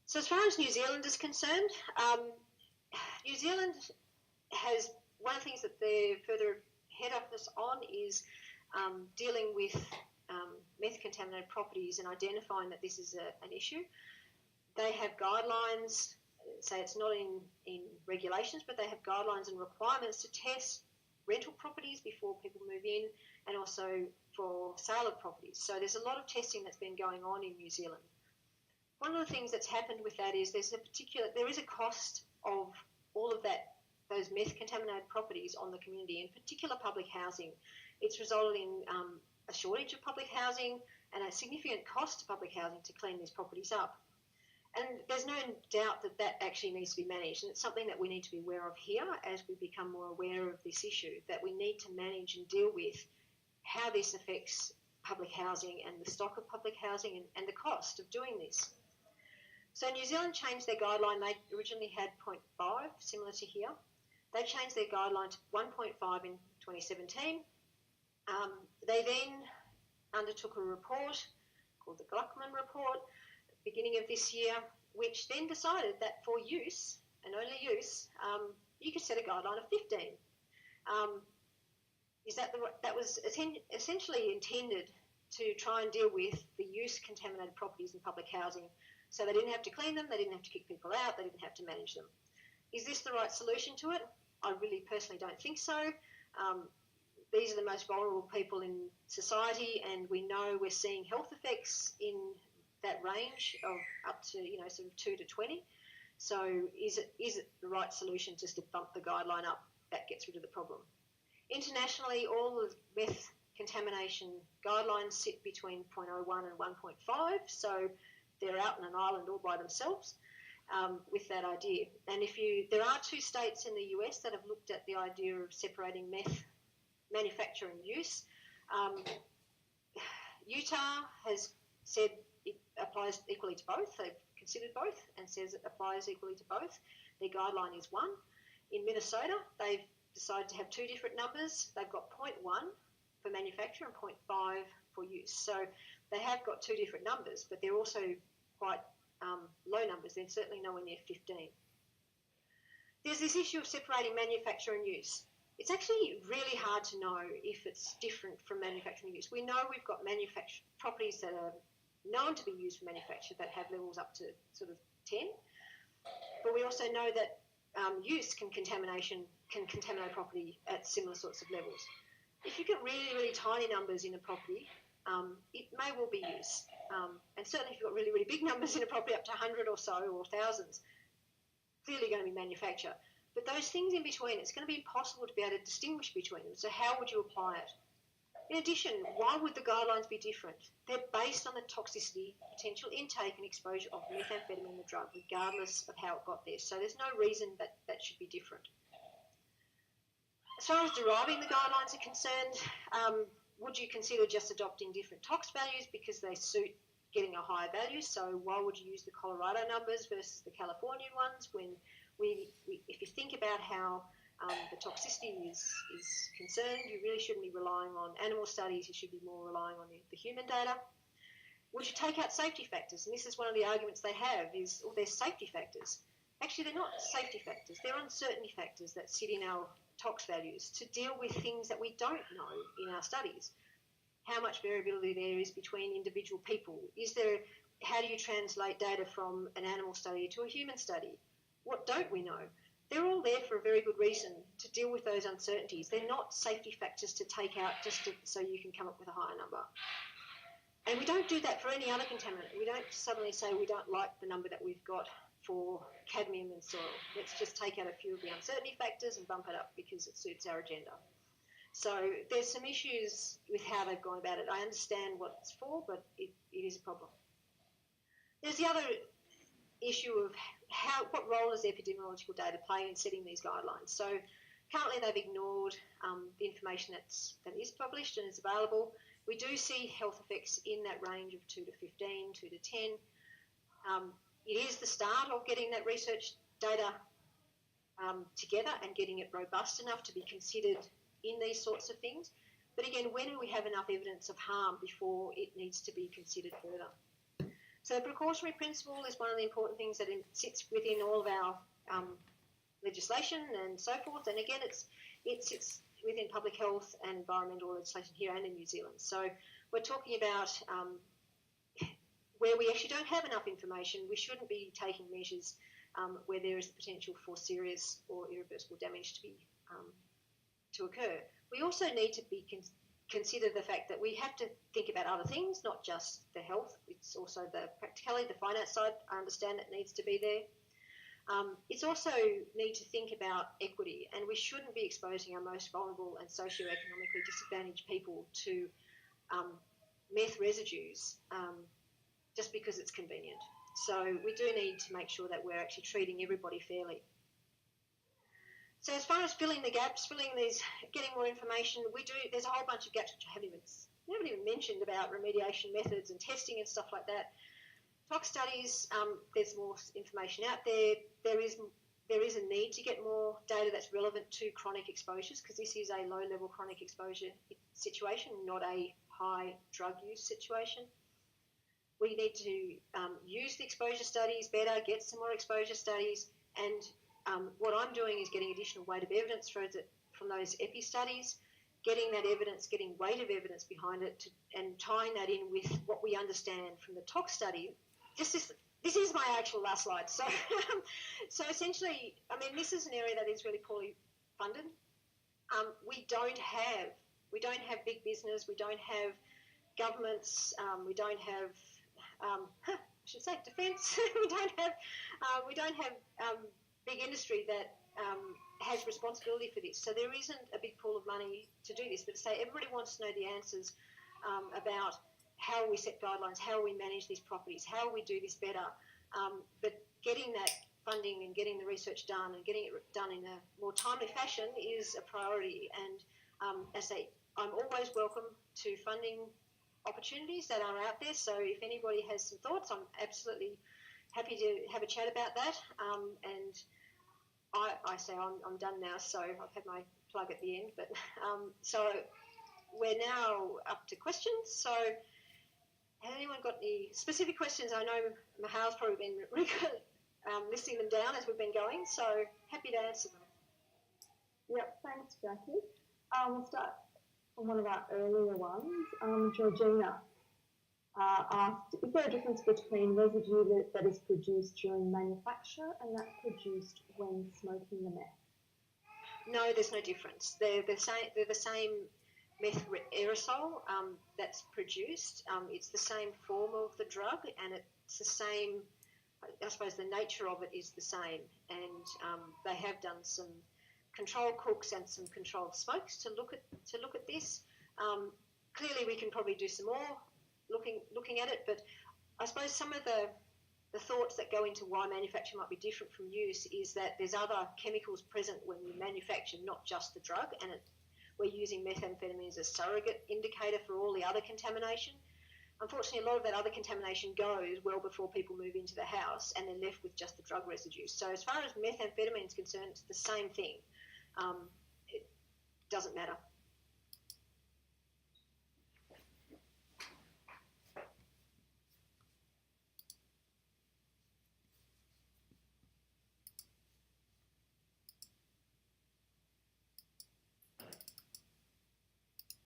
So as far as New Zealand is concerned, New Zealand has one of the things that they're further head office on is dealing with meth-contaminated properties and identifying that this is an issue. They have guidelines, say it's not in regulations, but they have guidelines and requirements to test rental properties before people move in, and also for sale of properties. So there's a lot of testing that's been going on in New Zealand. One of the things that's happened with that is there is a cost of all of those meth-contaminated properties on the community, in particular public housing. It's resulted in a shortage of public housing and a significant cost to public housing to clean these properties up. And there's no doubt that that actually needs to be managed, and it's something that we need to be aware of here as we become more aware of this issue, that we need to manage and deal with how this affects public housing and the stock of public housing and the cost of doing this. So New Zealand changed their guideline. They originally had 0.5, similar to here. They changed their guideline to 1.5 in 2017. They then undertook a report called the Gluckman Report at the beginning of this year, which then decided that for use, and only use, you could set a guideline of 15. That was essentially intended to try and deal with the use-contaminated properties in public housing. So they didn't have to clean them, they didn't have to kick people out, they didn't have to manage them. Is this the right solution to it? I really personally don't think so. These are the most vulnerable people in society, and we know we're seeing health effects in that range of up to, sort of 2 to 20. So is it the right solution just to bump the guideline up? That gets rid of the problem. Internationally, all of meth contamination guidelines sit between 0.01 and 1.5, so they're out on an island all by themselves with that idea. And there are 2 states in the US that have looked at the idea of separating meth manufacture and use. Utah has said it applies equally to both. They've considered both and says it applies equally to both. Their guideline is 1. In Minnesota, they've decided to have 2 different numbers. They've got 0.1 for manufacture and 0.5 for use. So they have got 2 different numbers, but they're also quite low numbers. They're certainly nowhere near 15. There's this issue of separating manufacture and use. It's actually really hard to know if it's different from manufacture and use. We know we've got properties that are known to be used for manufacture that have levels up to sort of 10, but we also know that use can contaminate property at similar sorts of levels. If you get really, really tiny numbers in a property, it may well be use. And certainly if you've got really, really big numbers in a property up to 100 or so, or thousands, clearly going to be manufacture. But those things in between, it's going to be impossible to be able to distinguish between them. So how would you apply it? In addition, why would the guidelines be different? They're based on the toxicity, potential intake and exposure of methamphetamine, the drug, regardless of how it got there. So there's no reason that should be different. As far as deriving the guidelines are concerned, would you consider just adopting different tox values because they suit getting a higher value? So why would you use the Colorado numbers versus the Californian ones when if you think about how the toxicity is concerned, you really shouldn't be relying on animal studies, you should be more relying on the human data. Would you take out safety factors? And this is one of the arguments they have is, there's safety factors. Actually, they're not safety factors, they're uncertainty factors that sit in our tox values to deal with things that we don't know in our studies. How much variability there is between individual people. How do you translate data from an animal study to a human study? What don't we know? They're all there for a very good reason, to deal with those uncertainties. They're not safety factors to take out so you can come up with a higher number. And we don't do that for any other contaminant. We don't suddenly say we don't like the number that we've got for cadmium in soil. Let's just take out a few of the uncertainty factors and bump it up because it suits our agenda. So there's some issues with how they've gone about it. I understand what it's for, but it is a problem. There's the other issue of what role does epidemiological data play in setting these guidelines? So currently they've ignored the information that is published and is available. We do see health effects in that range of 2 to 15, 2 to 10. It is the start of getting that research data together and getting it robust enough to be considered in these sorts of things. But again, when do we have enough evidence of harm before it needs to be considered further? So the precautionary principle is one of the important things that sits within all of our legislation and so forth. And again, it sits within public health and environmental legislation here and in New Zealand. So we're talking about where we actually don't have enough information, we shouldn't be taking measures where there is the potential for serious or irreversible damage to occur. We also need to consider the fact that we have to think about other things, not just the health. It's also the practicality, the finance side. I understand that needs to be there. It's also need to think about equity, and we shouldn't be exposing our most vulnerable and socioeconomically disadvantaged people to meth residues just because it's convenient. So we do need to make sure that we're actually treating everybody fairly. So as far as filling the gaps, getting more information, there's a whole bunch of gaps which I haven't even mentioned about remediation methods and testing and stuff like that. Tox studies, there's more information out there. There is a need to get more data that's relevant to chronic exposures, because this is a low-level chronic exposure situation, not a high drug use situation. We need to use the exposure studies better, get some more exposure studies, and what I'm doing is getting additional weight of evidence from those epi studies, getting that evidence, getting weight of evidence behind it, and tying that in with what we understand from the tox study. This is my actual last slide. So, so essentially, I mean, this is an area that is really poorly funded. We don't have big business. We don't have governments. We don't have I should say defence. we don't have big industry that has responsibility for this. So there isn't a big pool of money to do this. But to say everybody wants to know the answers about how we set guidelines, how we manage these properties, how we do this better. But getting that funding and getting the research done and getting it done in a more timely fashion is a priority. And as I say, I'm always welcome to funding opportunities that are out there. So if anybody has some thoughts, I'm absolutely happy to have a chat about that. And I say I'm done now, so I've had my plug at the end. But so we're now up to questions. So has anyone got any specific questions? I know Mahal's probably been listing them down as we've been going, so happy to answer them. Yep, thanks, Jackie. We'll start on one of our earlier ones. Georgina asked, is there a difference between residue that is produced during manufacture and that produced when smoking the meth? No, there's no difference. They're the same meth aerosol that's produced. It's the same form of the drug, and it's the same. I suppose the nature of it is the same, and they have done some control cooks and some controlled smokes to look at this. Clearly, we can probably do some more looking at it, but I suppose some of the thoughts that go into why manufacture might be different from use is that there's other chemicals present when you manufacture, not just the drug, and we're using methamphetamine as a surrogate indicator for all the other contamination. Unfortunately, a lot of that other contamination goes well before people move into the house, and they're left with just the drug residue. So as far as methamphetamine is concerned, it's the same thing. It doesn't matter.